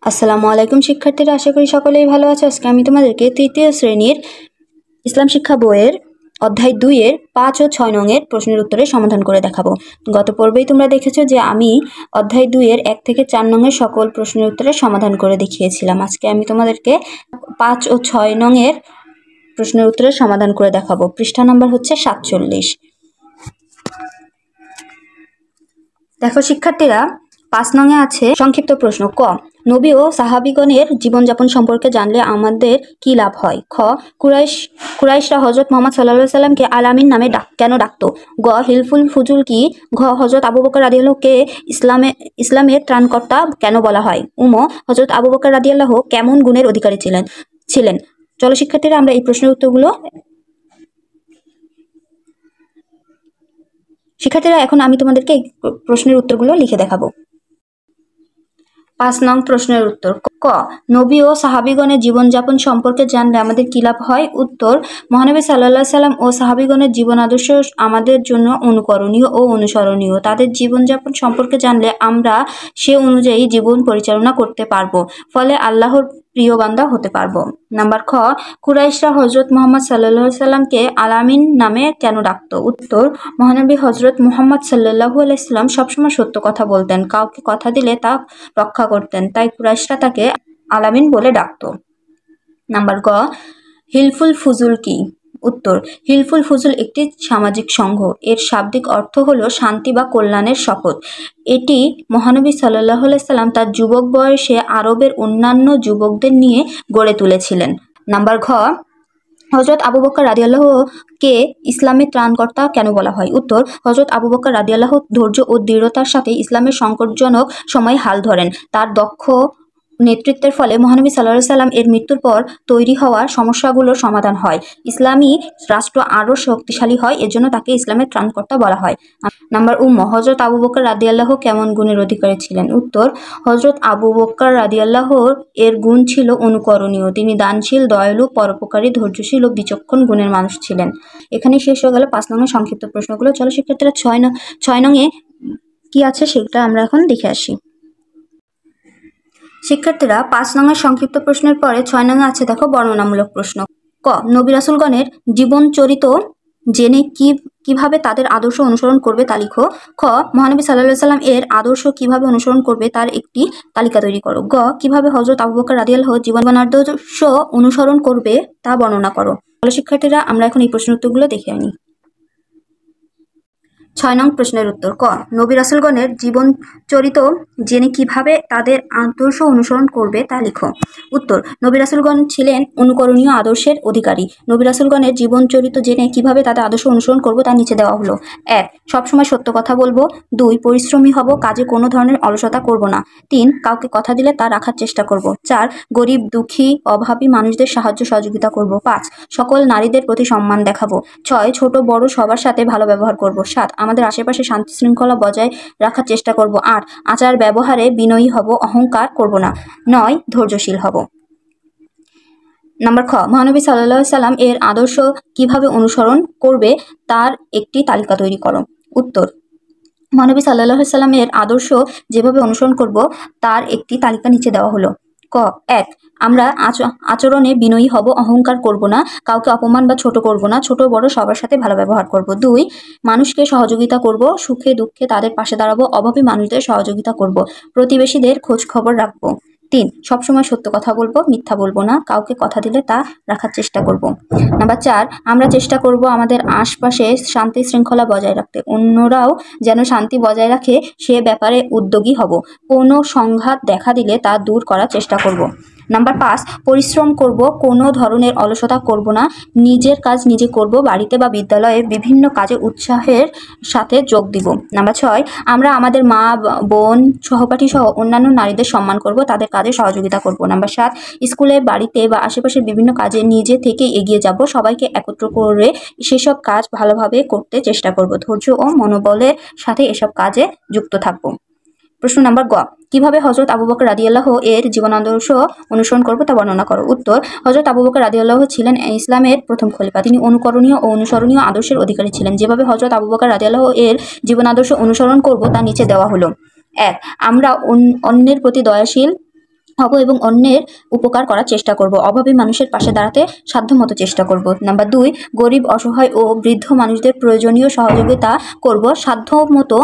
আসসালামু আলাইকুম শিক্ষার্থীরা, আশা করি সকলেই ভালো আছো। আজকে আমি তোমাদেরকে তৃতীয় শ্রেণীর ইসলাম শিক্ষা বইয়ের অধ্যায় 2-এর 5 ও 6 নং এর প্রশ্নের উত্তরের সমাধান করে দেখাবো। গত পর্বেই তোমরা দেখেছো যে আমি অধ্যায় 2-এর 1 থেকে 4 নং এর সকল প্রশ্নের উত্তরের সমাধান করে দেখিয়েছিলাম। আজকে আমি তোমাদেরকে 5 ও 6 নং এর প্রশ্নের উত্তরের সমাধান করে দেখাবো। পৃষ্ঠা নাম্বার হচ্ছে 47। দেখো শিক্ষার্থীরা, 5 নং-এ আছে সংক্ষিপ্ত প্রশ্ন। ক, নবী ও সাহাবীগণের জীবনযাপন সম্পর্কে জানলে আমাদের কি লাভ হয়? খ, কুরাইশরা হযরত মুহাম্মদ সাল্লাল্লাহু আলাইহি সাল্লামকে আল আমিন নামে কেন ডাকতো? গ, হিলফুল ফুজুল কি? ঘ, হযরত আবু বকর রাদিয়াল্লাহু কে ইসলামের ত্রাণকর্তা কেন বলা হয়? উম, হযরত আবু বকর রাদিয়াল্লাহু কেমন গুণের অধিকারী ছিলেন? চলো শিক্ষার্থীরা, আমরা এই প্রশ্নের উত্তরগুলো এখন আমি তোমাদেরকে এই প্রশ্নের উত্তরগুলো লিখে দেখাবো। 5 নং প্রশ্নের উত্তর। ক, নবী ও সাহাবীগণের জীবনযাপন সম্পর্কে জানলে আমাদের কি লাভ হয়? উত্তর, মহানবী সাল্লাল্লাহু আলাইহি সাল্লাম ও সাহাবীগণের জীবন আদর্শ আমাদের জন্য অনুকরণীয় ও অনুসরণীয়। তাদের জীবনযাপন সম্পর্কে জানলে আমরা সে অনুযায়ী জীবন পরিচালনা করতে পারবো, ফলে আল্লাহর প্রিয় বান্দা হতে পারবো। নাম্বার খ, কুরাইশরা হযরত মুহাম্মদ সাল্লাল্লাহু আলাইহি সাল্লামকে আল আমিন নামে কেন ডাকতো? উত্তর, মহানবী হযরত মুহাম্মদ সাল্লাল্লাহু আলাইহি সাল্লাম সবসময় সত্য কথা বলতেন, কাউকে কথা দিলে তা রক্ষা করতেন, তাই কুরাইশরা তাকে আল আমিন বলে ডাকতো। নাম্বার গ, হিলফুল ফুজুল কি? উত্তর, হিলফুল ফুজুল একটি সামাজিক সংঘ। এর শাব্দিক অর্থ হলো শান্তি বা কল্যাণের শপথ। এটি মহানবী সাল্লাল্লাহু আলাইহি সাল্লাম তার যুবক বয়সে আরবের অন্যান্য যুবকদের নিয়ে গড়ে তুলেছিলেন। নাম্বার ঘ, হযরত আবু বকর রাদিয়াল্লাহু কে ইসলামের ত্রাণকর্তা কেন বলা হয়? উত্তর, হযরত আবু বকর রাদিয়াল্লাহু ধৈর্য ও দৃঢ়তার সাথে ইসলামের সংকটজনক সময় হাল ধরেন। তার দক্ষ নেতৃত্বের ফলে মহানবী সাল্লাল্লাহু আলাইহি সাল্লাম এর মৃত্যুর পর তৈরি হওয়া সমস্যাগুলোর সমাধান হয়। ইসলামী রাষ্ট্র আরও শক্তিশালী হয়, এজন্য তাকে ইসলামের ত্রাণকর্তা বলা হয়। নাম্বার উম, হযরত আবু বকর রাদিয়াল্লাহু কেমন গুণের অধিকারী ছিলেন? উত্তর, হযরত আবু বকর রাদিয়াল্লাহু এর গুণ ছিল অনুকরণীয়। তিনি দানশীল, দয়ালু, পরোপকারী, ধৈর্যশীল ও বিচক্ষণ গুণের মানুষ ছিলেন। এখানেই শেষ হয়ে গেল 5 নং এর সংক্ষিপ্ত প্রশ্নগুলো। চলো শিক্ষার্থীরা 6 নং এ কি আছে সেটা আমরা এখন দেখে আসি। শিক্ষার্থীরা, 5 নং এর সংক্ষিপ্ত প্রশ্নের পরে 6 নং এ আছে দেখো বর্ণনামূলক প্রশ্ন। ক, নবী রাসূলগণের জীবন চরিত জেনে কিভাবে তাদের আদর্শ অনুসরণ করবে তা লিখো। খ, মহানবী সাল্লাল্লাহু আলাইহি সাল্লাম এর আদর্শ কিভাবে অনুসরণ করবে তার একটি তালিকা তৈরি করো। গ, কিভাবে হযরত আবু বকর রাদিয়াল্লাহু জীবন আদর্শ অনুসরণ করবে তা বর্ণনা করো। চলো শিক্ষার্থীরা, আমরা এখন এই প্রশ্নের উত্তরগুলো দেখে আনি। 6 নং প্রশ্নের উত্তর। ক, নবী রাসূলগণের জীবন চরিত জেনে কিভাবে তাদের আদর্শ অনুসরণ করবে তা লিখো। উত্তর, নবী রাসূলগণ ছিলেন অনুকরণীয় আদর্শের অধিকারী। নবী রাসূলগণের জীবন চরিত জেনে কিভাবে তাদের আদর্শ অনুসরণ করব তা নিচে দেওয়া হলো। 1, সবসময় সত্য কথা বলবো। 2, পরিশ্রমী হব, কাজে কোনো ধরনের অলসতা করব না। 3, কাউকে কথা দিলে তা রাখার চেষ্টা করব। 4, গরিব, দুঃখী, অভাবী মানুষদের সাহায্য সহযোগিতা করব। 5, সকল নারীদের প্রতি সম্মান দেখাবো। 6, ছোট বড় সবার সাথে ভালো ব্যবহার করব। 7, আমাদের আশেপাশে শান্তি শৃঙ্খলা বজায় রাখার চেষ্টা করব। 8, আচার ব্যবহারে বিনয়ী হব, অহংকার করব না। 9, ধৈর্যশীল হব। নাম্বার খ, মহানবী সাল্লাল্লাহু আলাইহি সাল্লাম এর আদর্শ কিভাবে অনুসরণ করবে তার একটি তালিকা তৈরি করো। উত্তর, মহানবী সাল্লাল্লাহু আলাইহি সাল্লাম এর আদর্শ যেভাবে অনুসরণ করব তার একটি তালিকা নিচে দেওয়া হলো। ক, 1, আমরা আচরণে বিনয়ী হব, অহংকার করব না, কাউকে অপমান বা ছোট করব না, ছোট বড় সবার সাথে ভালো ব্যবহার করব। 2, মানুষকে সহযোগিতা করব, সুখে দুঃখে তাদের পাশে দাঁড়াবো, অভাবী মানুষদের সহযোগিতা করব, প্রতিবেশীদের খোঁজ খবর রাখবো। 3, সবসময় সত্য কথা বলবো, মিথ্যা বলবো না, কাউকে কথা দিলে তা রাখার চেষ্টা করব। নাম্বার 4, আমরা চেষ্টা করব আমাদের আশপাশে শান্তি শৃঙ্খলা বজায় রাখতে, অন্যরাও যেন শান্তি বজায় রাখে সে ব্যাপারে উদ্যোগী হব, কোনো সংঘাত দেখা দিলে তা দূর করার চেষ্টা করব। নাম্বার 5, পরিশ্রম করব, কোনো ধরনের অলসতা করব না, নিজের কাজ নিজে করব, বাড়িতে বা বিদ্যালয়ে বিভিন্ন কাজে উৎসাহের সাথে যোগ দিব। নাম্বার 6, আমরা আমাদের মা, বোন, সহপাঠী সহ অন্যান্য নারীদের সম্মান করব, তাদের কাজে সহযোগিতা করব। নাম্বার 7, স্কুলে, বাড়িতে বা আশেপাশের বিভিন্ন কাজে নিজে থেকে এগিয়ে যাব, সবাইকে একত্র করে সেসব কাজ ভালোভাবে করতে চেষ্টা করব, ধৈর্য ও মনোবলের সাথে এসব কাজে যুক্ত থাকব। প্রশ্ন নাম্বার গ, কিভাবে হযরত আবু বকর রাদিয়াল্লাহু এর জীবন আদর্শ অনুসরণ করব তা বর্ণনা করো। উত্তর, হযরত আবু বকর রাদিয়াল্লাহু ছিলেন ইসলামের প্রথম খলিফা। তিনি অনুকরণীয় ও অনুসরণীয় আদর্শের অধিকারী ছিলেন। যেভাবে হযরত আবু বকর রাদিয়াল্লাহু এর জীবন আদর্শ অনুসরণ করব তা নিচে দেওয়া হলো। 1, আমরা অন্যের প্রতি দয়াশীল, হব এবং অন্যের উপকার করার চেষ্টা করব। অভাবী মানুষের পাশে দাঁড়াতে সাধ্যমতো চেষ্টা করব। নাম্বার 2, গরিব, অসহায় ও বৃদ্ধ মানুষদের প্রয়োজনীয় সহযোগিতা করব। সাধ্যমতো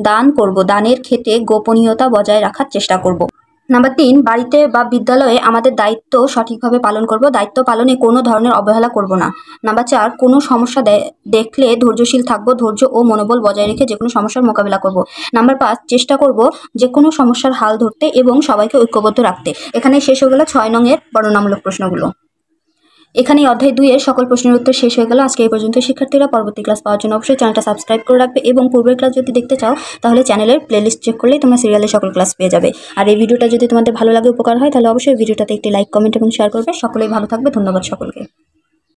দান করব। দানের ক্ষেত্রে গোপনীয়তা বজায় রাখার চেষ্টা করব। নাম্বার 3, বাড়িতে বা বিদ্যালয়ে আমাদের দায়িত্ব সঠিকভাবে পালন করব। দায়িত্ব পালনে কোনো ধরনের অবহেলা করব না। নাম্বার 4, কোনো সমস্যা দেখলে ধৈর্যশীল থাকব। ধৈর্য ও মনোবল বজায় রেখে যে কোনো সমস্যার মোকাবিলা করব। নাম্বার 5, চেষ্টা করব যে কোনো সমস্যার হাল ধরতে এবং সবাইকে ঐক্যবদ্ধ রাখতে। এখানে শেষ হয়ে গেল 6 নং এর বর্ণনামূলক প্রশ্নগুলো। এখানে অধ্যায় 2 এর সকল প্রশ্নের উত্তর শেষ হয়ে গেল। আজকে এই পর্যন্ত। শিক্ষার্থীরা পরবর্তী ক্লাস পাওয়ার জন্য অবশ্যই চ্যানেলটা সাবস্ক্রাইব করে রাখবে এবং পূর্বের ক্লাস যদি দেখতে চাও তাহলে চ্যানেলের প্লেলিস্ট চেক করলেই তোমরা সিরিয়ালের সকল ক্লাস পেয়ে যাবে। আর এই ভিডিওটা যদি তোমাদের ভালো লাগে, উপকার হয়, তাহলে অবশ্যই ভিডিওটাতে একটি লাইক, কমেন্ট এবং শেয়ার করবে। সকলেই ভালো থাকবে। ধন্যবাদ সকলকে।